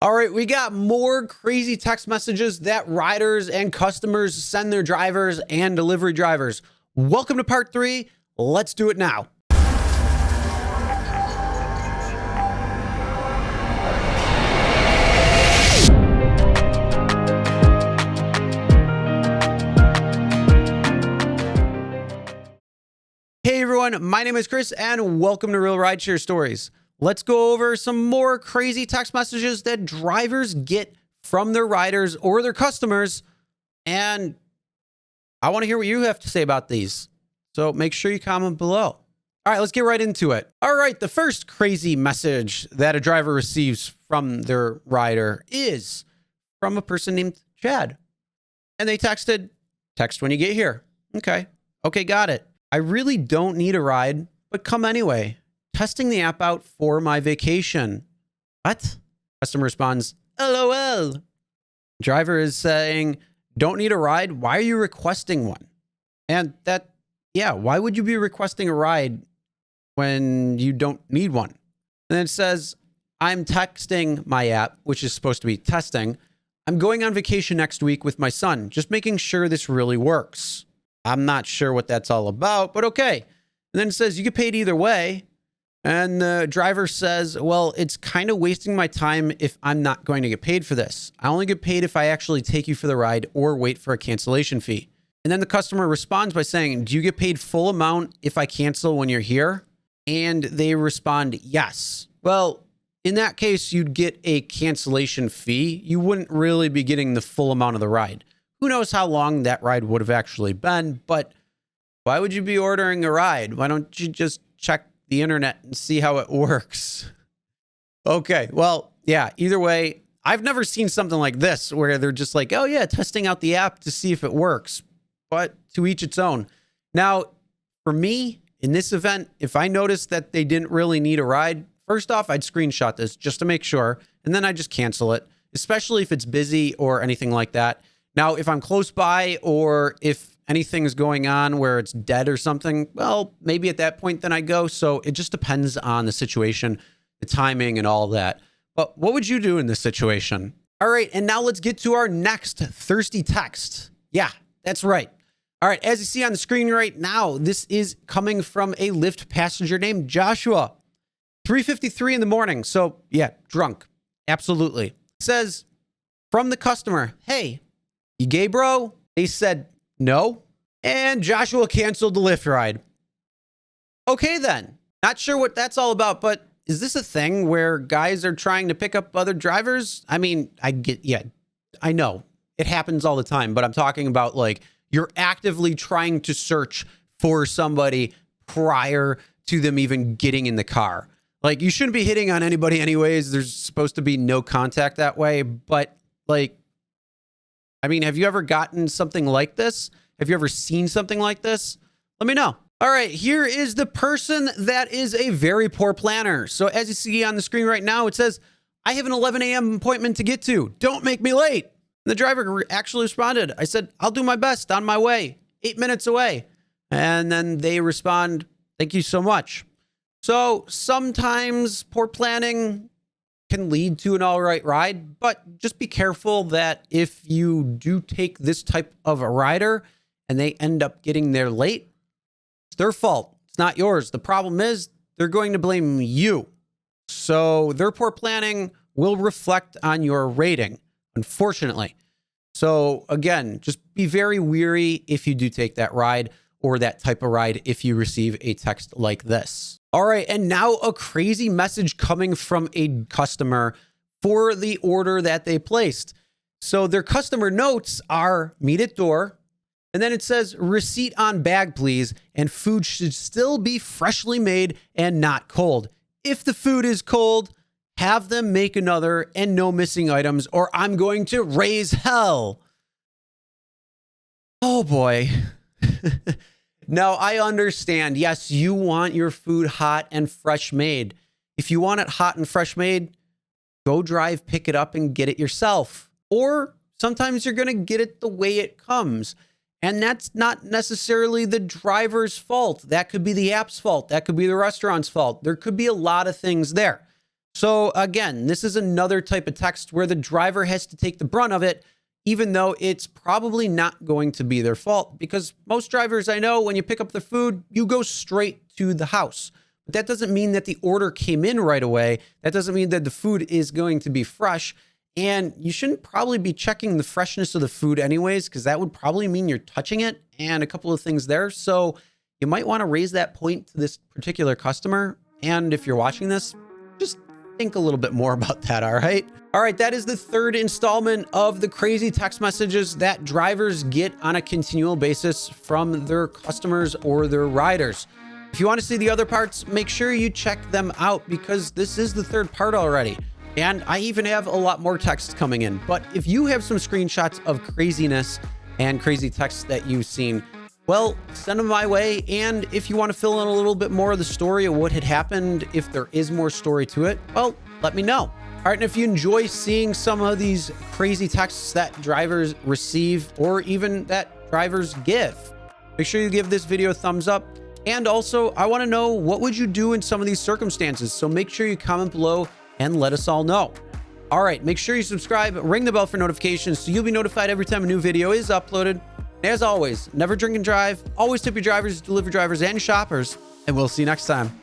All right, we got more crazy text messages that riders and customers send their drivers and delivery drivers. Welcome to part 3. Let's do it now. Hey everyone, my name is Chris and welcome to Real Rideshare Stories. Let's go over some more crazy text messages that drivers get from their riders or their customers. And I want to hear what you have to say about these. So make sure you comment below. All right, let's get right into it. All right, the first crazy message that a driver receives from their rider is from a person named Chad. And they texted, text when you get here. Okay, got it. I really don't need a ride, but come anyway. Testing the app out for my vacation. What? Customer responds, LOL. Driver is saying, don't need a ride. Why are you requesting one? And why would you be requesting a ride when you don't need one? And then it says, I'm texting my app, which is supposed to be testing. I'm going on vacation next week with my son, just making sure this really works. I'm not sure what that's all about, but okay. And then it says, you get paid either way. And the driver says, well, it's kind of wasting my time if I'm not going to get paid for this. I only get paid if I actually take you for the ride or wait for a cancellation fee. And then the customer responds by saying, do you get paid full amount if I cancel when you're here? And they respond, yes. Well, in that case, you'd get a cancellation fee. You wouldn't really be getting the full amount of the ride. Who knows how long that ride would have actually been, but why would you be ordering a ride? Why don't you just check the internet and see how it works? Okay, well, yeah, either way, I've never seen something like this where they're just like, oh yeah, testing out the app to see if it works, but to each its own. Now, for me, in this event, if I noticed that they didn't really need a ride, first off, I'd screenshot this just to make sure, and then I'd just cancel it, especially if it's busy or anything like that. Now, if I'm close by or if anything's going on where it's dead or something, well, maybe at that point then I go. So it just depends on the situation, the timing and all that. But what would you do in this situation? All right, and now let's get to our next thirsty text. Yeah, that's right. All right, as you see on the screen right now, this is coming from a Lyft passenger named Joshua. 3:53 in the morning. So yeah, drunk. Absolutely. It says from the customer, hey, you gay, bro? They said no. And Joshua canceled the Lyft ride. Okay, then. Not sure what that's all about, but is this a thing where guys are trying to pick up other drivers? I mean, I know it happens all the time, but I'm talking about like you're actively trying to search for somebody prior to them even getting in the car. Like you shouldn't be hitting on anybody anyways. There's supposed to be no contact that way, but like, I mean, have you ever gotten something like this? Have you ever seen something like this? Let me know. All right, here is the person that is a very poor planner. So as you see on the screen right now, it says, I have an 11 a.m. appointment to get to. Don't make me late. And the driver actually responded. I said, I'll do my best on my way. 8 minutes away. And then they respond, thank you so much. So sometimes poor planning can lead to an all right ride, but just be careful that if you do take this type of a rider and they end up getting there late, it's their fault. It's not yours. The problem is they're going to blame you. So their poor planning will reflect on your rating, unfortunately. So again, just be very wary if you do take that ride or that type of ride if you receive a text like this. All right, and now a crazy message coming from a customer for the order that they placed. So their customer notes are meet at door, and then it says receipt on bag, please, and food should still be freshly made and not cold. If the food is cold, have them make another and no missing items, or I'm going to raise hell. Oh boy. Now, I understand. Yes, you want your food hot and fresh made. If you want it hot and fresh made, go drive, pick it up, and get it yourself. Or sometimes you're going to get it the way it comes. And that's not necessarily the driver's fault. That could be the app's fault. That could be the restaurant's fault. There could be a lot of things there. So again, this is another type of text where the driver has to take the brunt of it, even though it's probably not going to be their fault, because most drivers I know, when you pick up the food, you go straight to the house. But that doesn't mean that the order came in right away. That doesn't mean that the food is going to be fresh. And you shouldn't probably be checking the freshness of the food anyways, because that would probably mean you're touching it, and a couple of things there. So you might want to raise that point to this particular customer. And if you're watching this, just think a little bit more about that, all right? All right, that is the third installment of the crazy text messages that drivers get on a continual basis from their customers or their riders. If you want to see the other parts, make sure you check them out, because this is the third part already. And I even have a lot more texts coming in. But if you have some screenshots of craziness and crazy texts that you've seen, well, send them my way. And if you want to fill in a little bit more of the story of what had happened, if there is more story to it, well, let me know. All right, and if you enjoy seeing some of these crazy texts that drivers receive, or even that drivers give, make sure you give this video a thumbs up. And also, I want to know, what would you do in some of these circumstances? So make sure you comment below and let us all know. All right, make sure you subscribe, ring the bell for notifications so you'll be notified every time a new video is uploaded. As always, never drink and drive, always tip your drivers, delivery drivers, and shoppers, and we'll see you next time.